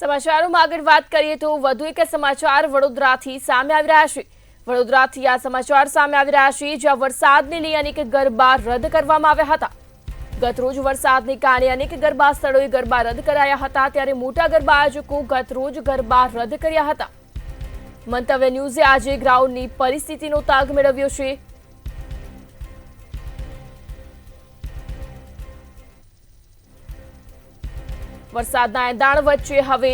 સમાચારોમાં આગળ વાત કરીએ તો વધુ એક સમાચાર વડોદરાથી સામે આવી રહ્યા છે। વડોદરાથી આ સમાચાર સામે આવી રહ્યા છે, જ્યાં વરસાદને લઈ અનેક ગરબા રદ કરવામાં આવ્યા હતા। ગતરોજ વરસાદને કારણે અનેક ગરબા સ્થળોએ ગરબા રદ કરાયા હતા, ત્યારે મોટા ગરબા આયોજકો ગતરોજ ગરબા રદ કર્યા હતા। મંતવ્ય ન્યૂઝે આજે ગ્રાઉન્ડની પરિસ્થિતિનો તાગ મેળવ્યો છે। વરસાદના એંધાણ વચ્ચે હવે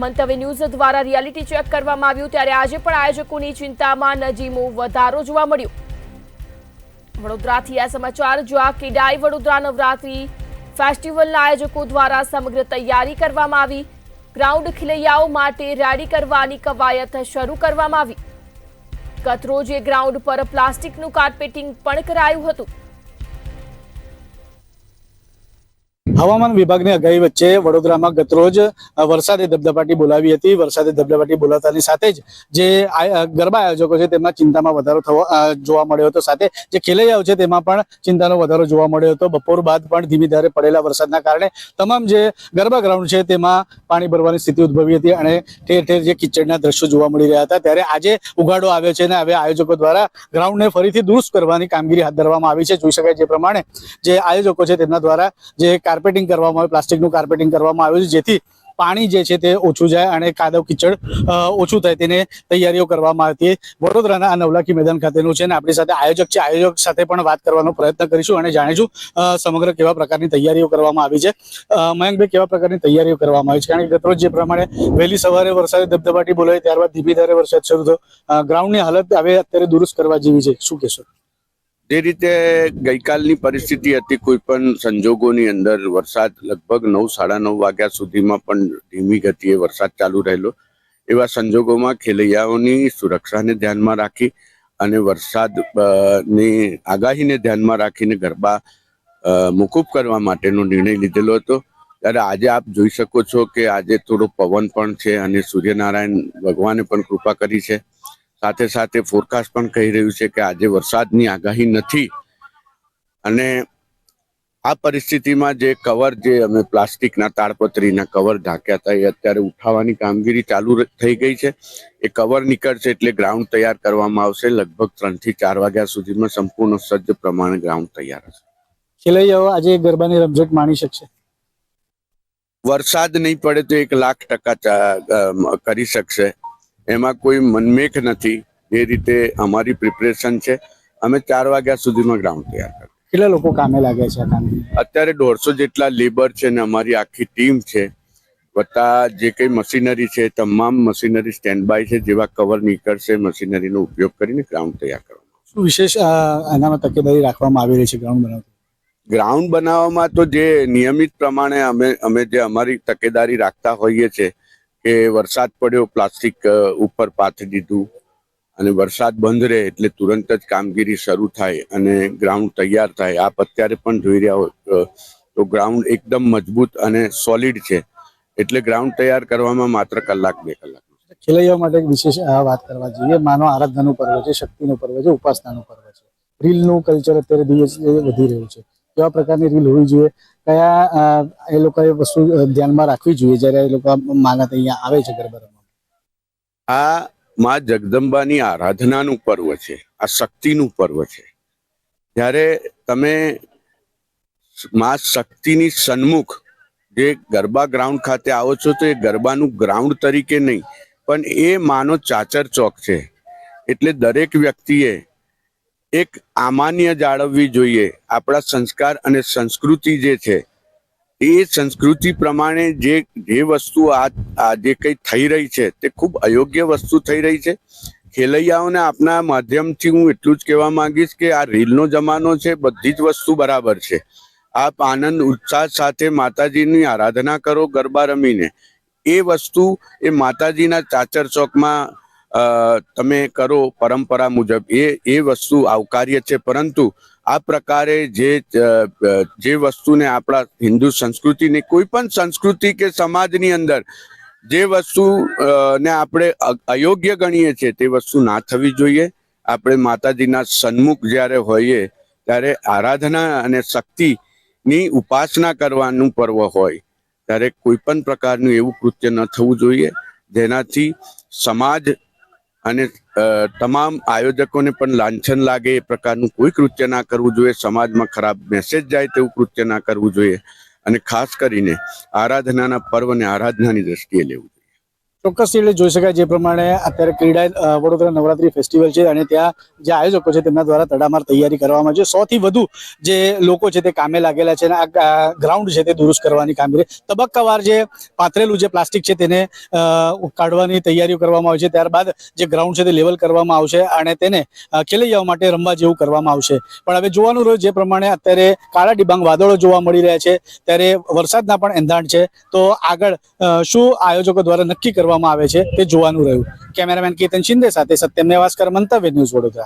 મંતવ્ય ન્યૂઝ દ્વારા રિયાલિટી ચેક કરવામાં આવ્યું, ત્યારે આજે પણ આયોજકોની ચિંતામાં નજીમો વધારો જોવા મળ્યો। વડોદરાથી આ સમાચાર જોવા કેડાઈ વડોદરા નવરાત્રી ફેસ્ટિવલના આયોજકો દ્વારા સમગ્ર તૈયારી કરવામાં આવી। ગ્રાઉન્ડ ખેલૈયાઓ માટે રેડી કરવાની કવાયત શરૂ કરવામાં આવી। ગતરોજ ગ્રાઉન્ડ પર પ્લાસ્ટિકનું કાર્પેટિંગ પણ કરાયું હતું। હવામાન વિભાગની આગાહી વચ્ચે વડોદરામાં ગતરોજ વરસાદે ધબધબાટી બોલાવી હતી। વરસાદે ધબધબાટી બોલાવતાની સાથે જ જે ગરબા આયોજકો છે તેમાં ચિંતામાં વધારો જોવા મળ્યો હતો, સાથે જે ખેલૈયાઓ છે તેમાં પણ ચિંતાનો વધારો જોવા મળ્યો હતો। બપોર બાદ પણ ધીમી ધારે પડેલા વરસાદના કારણે તમામ જે ગરબા ગ્રાઉન્ડ છે તેમાં પાણી ભરવાની સ્થિતિ ઉદ્ભવી હતી અને ઠેર ઠેર જે કિચડના દ્રશ્યો જોવા મળી રહ્યા હતા। ત્યારે આજે ઉઘાડો આવ્યો છે અને હવે આયોજકો દ્વારા ગ્રાઉન્ડને ફરીથી દુરુસ્ત કરવાની કામગીરી હાથ ધરવામાં આવી છે। જોઈ શકાય જે પ્રમાણે જે આયોજકો છે તેમના દ્વારા જે કાર્પેટિંગ કરવામાં આવ્યું, પ્લાસ્ટિકનું કાર્પેટિંગ કરવામાં આવ્યું છે, જેથી પાણી જે છે તે ઓછું જાય અને કાદવ કીચડ ઓછું થાય તેને તૈયારીઓ કરવામાં આવી હતી। વડોદરાના આ નવલાખી મેદાન ખાતેનું છે અને આપણી સાથે આયોજક છે, આયોજક સાથે પણ વાત કરવાનો પ્રયત્ન કરીશું અને જાણીશું સમગ્ર કેવા પ્રકારની તૈયારીઓ કરવામાં આવી છે। મયંકભાઈ, કેવા પ્રકારની તૈયારીઓ કરવામાં આવી છે? કારણ કે ગતરોજ જે પ્રમાણે વહેલી સવારે વરસાદે ધબધબાટી બોલાવી, ત્યારબાદ ધીમી ધારે વરસાદ શરૂ થયો, ગ્રાઉન્ડની હાલત હવે અત્યારે દુરુસ્ત કરવા જેવી છે, શું કહેશો? જે રીતે ગઈકાલની પરિસ્થિતિ હતી, કોઈ પણ સંજોગોની અંદર વરસાદ લગભગ 9-9:30 વાગ્યા સુધીમાં પણ ધીમી ગતિએ વરસાદ ચાલુ રહેલો। એવા સંજોગોમાં ખેલૈયાઓની સુરક્ષાને ધ્યાનમાં રાખી અને વરસાદની આગાહીને ધ્યાનમાં રાખીને ગરબા મોકૂફ કરવા માટેનો નિર્ણય લીધેલો હતો। ત્યારે આજે આપ જોઈ શકો છો કે આજે થોડો પવન પણ છે અને સૂર્યનારાયણ ભગવાને પણ કૃપા કરી છે। સાથે સાથે ફોરકાસ્ટ પણ કહી રહ્યું છે કે આજે વરસાદની આગાહી નથી અને આ પરિસ્થિતિમાં જે કવર જે અમે પ્લાસ્ટિકના તાડપત્રીના કવર ઢાંક્યા હતા એ અત્યારે ઉઠાવવાની કામગીરી ચાલુ થઈ ગઈ છે। એ કવર નીકળશે એટલે ગ્રાઉન્ડ તૈયાર કરવામાં આવશે। લગભગ 3 થી 4 વાગ્યા સુધીમાં સંપૂર્ણ સજ્જ પ્રમાણે ગ્રાઉન્ડ તૈયાર હશે। ખેલૈયાઓ આજે ગરબાની રમઝટ માણી શકશે? વરસાદ નહીં પડે તો 1,00,000% કરી શકશે, એમાં કોઈ મનમેખ નથી। એ રીતે અમારી પ્રિપરેશન છે, અમે 4 વાગ્યા સુધીમાં ગ્રાઉન્ડ તૈયાર કરીશું। કેટલા લોકો કામે લાગ્યા છે આ કામમાં? અત્યારે 150 જેટલા લેબર છે ને અમારી આખી ટીમ છે, વત્તા જે કઈ મશીનરી છે તમામ મશીનરી સ્ટેન્ડ બાય છે। જેવા કવર નીકળશે મશીનરીનો ઉપયોગ કરીને ગ્રાઉન્ડ તૈયાર કરવામાં। શું વિશેષ આનામાં તકેદારી રાખવામાં આવી રહી છે ગ્રાઉન્ડ બનાવવા? ગ્રાઉન્ડ બનાવવામાં તો જે નિયમિત પ્રમાણે અમે જે અમારી તકેદારી રાખતા હોઈએ છીએ કે વરસાદ પડ્યો પ્લાસ્ટિક ઉપર પાથરી દીધું અને વરસાદ બંધ રહે એટલે તુરંત જ કામગીરી શરૂ થાય અને ગ્રાઉન્ડ તૈયાર થાય। આપ અત્યારે પણ જોઈ રહ્યા હો તો ગ્રાઉન્ડ એકદમ મજબૂત અને સોલિડ છે, એટલે ગ્રાઉન્ડ તૈયાર કરવામાં માત્ર 1-2 કલાક। ખેલૈયાઓ માટે એક વિશેષ વાત કરવા જોઈએ, માનો આરાધનાનું પર્વ છે, શક્તિનું પર્વ છે, ઉપાસનાનું પર્વ છે, રીલનું કલ્ચર અત્યારે દિવસે વધી રહ્યું છે, કેવા પ્રકારની રીલ હોવી જોઈએ, કયા એ લોકોએ વસ્તુ ધ્યાનમાં રાખવી જોઈએ જ્યારે એ લોકો માનત અહીંયા આવે છે ગરબા રમવા? આ માં જગદંબાની આરાધનાનું પર્વ છે, આ શક્તિનું પર્વ છે। જ્યારે તમે માં શક્તિની સન્મુખ જે ગરબા ગ્રાઉન્ડ ખાતે આવો છો તો એ ગરબાનું ગ્રાઉન્ડ તરીકે નહીં પણ એ માનો ચાચર ચોક છે, એટલે દરેક વ્યક્તિએ એક આમાન્ય જાળવવી જોઈએ। આપણા સંસ્કાર અને સંસ્કૃતિ જે છે એ સંસ્કૃતિ પ્રમાણે જે વસ્તુ આજે કઈ થઈ રહી છે તે ખૂબ અયોગ્ય વસ્તુ થઈ રહી છે। ખેલૈયાઓને આપના માધ્યમથી હું એટલું જ કહેવા માંગીશ કે આ રીલનો જમાનો છે, બધી જ વસ્તુ બરાબર છે। આપ આનંદ ઉત્સાહ સાથે માતાજીની આરાધના કરો ગરબા રમીને, એ વસ્તુ એ માતાજીના ચાચર ચોકમાં તમે કરો પરંપરા મુજબ, એ વસ્તુ આવકાર્ય છે। પરંતુ આ પ્રકારે જે વસ્તુને આપણા હિન્દુ સંસ્કૃતિની કોઈ પણ સંસ્કૃતિ કે સમાજની અંદર જે વસ્તુ ને આપણે અયોગ્ય ગણીએ છીએ તે વસ્તુ ના થવી જોઈએ। આપણે માતાજીના સન્મુખ જ્યારે હોઈએ ત્યારે આરાધના અને શક્તિની ઉપાસના કરવાનું પર્વ હોય ત્યારે કોઈ પણ પ્રકારનું એવું કૃત્ય ન થવું જોઈએ જેનાથી સમાજ અને તમામ આયોજકોને પણ લાંછન લાગે એ પ્રકારનું કોઈ કૃત્ય ના કરવું જોઈએ. સમાજમાં ખરાબ મેસેજ જાય તેવું કૃત્ય ના કરવું જોઈએ અને ખાસ કરીને આરાધનાના પર્વને આરાધનાની દ્રષ્ટિએ લેવું. ચોક્કસ એટલે જોઈ શકાય જે પ્રમાણે અત્યારે ક્રીડા વડોદરા નવરાત્રી ફેસ્ટિવલ છે અને ત્યાં જે આયોજકો છે તેમના દ્વારા તડામાર તૈયારી કરવામાં છે. 100 થી વધુ જે લોકો છે તે કામે લાગેલા છે અને આ ગ્રાઉન્ડ છે તે દુરુસ્ત કરવાની કામગીરી તબક્કાવાર જે પાથરેલું જે પ્લાસ્ટિક છે તેને કાઢવાની તૈયારીઓ કરવામાં આવે છે. ત્યારબાદ જે ગ્રાઉન્ડ છે તે લેવલ કરવામાં આવશે અને તેને ખેલૈયાઓ માટે રમવા જેવું કરવામાં આવશે. પણ હવે જોવાનું રહ્યું જે પ્રમાણે અત્યારે કાળા ડિબાંગ વાદળો જોવા મળી રહ્યા છે ત્યારે વરસાદના પણ એંધાણ છે તો આગળ શું આયોજકો દ્વારા નક્કી કરવામાં આવે છે તે જોવાનું રહ્યું. કેમેરામેન કેતન શિંદે સાથે સત્યમ નેવાસ્કર, મંતવ્ય ન્યૂઝ, વડોદરા.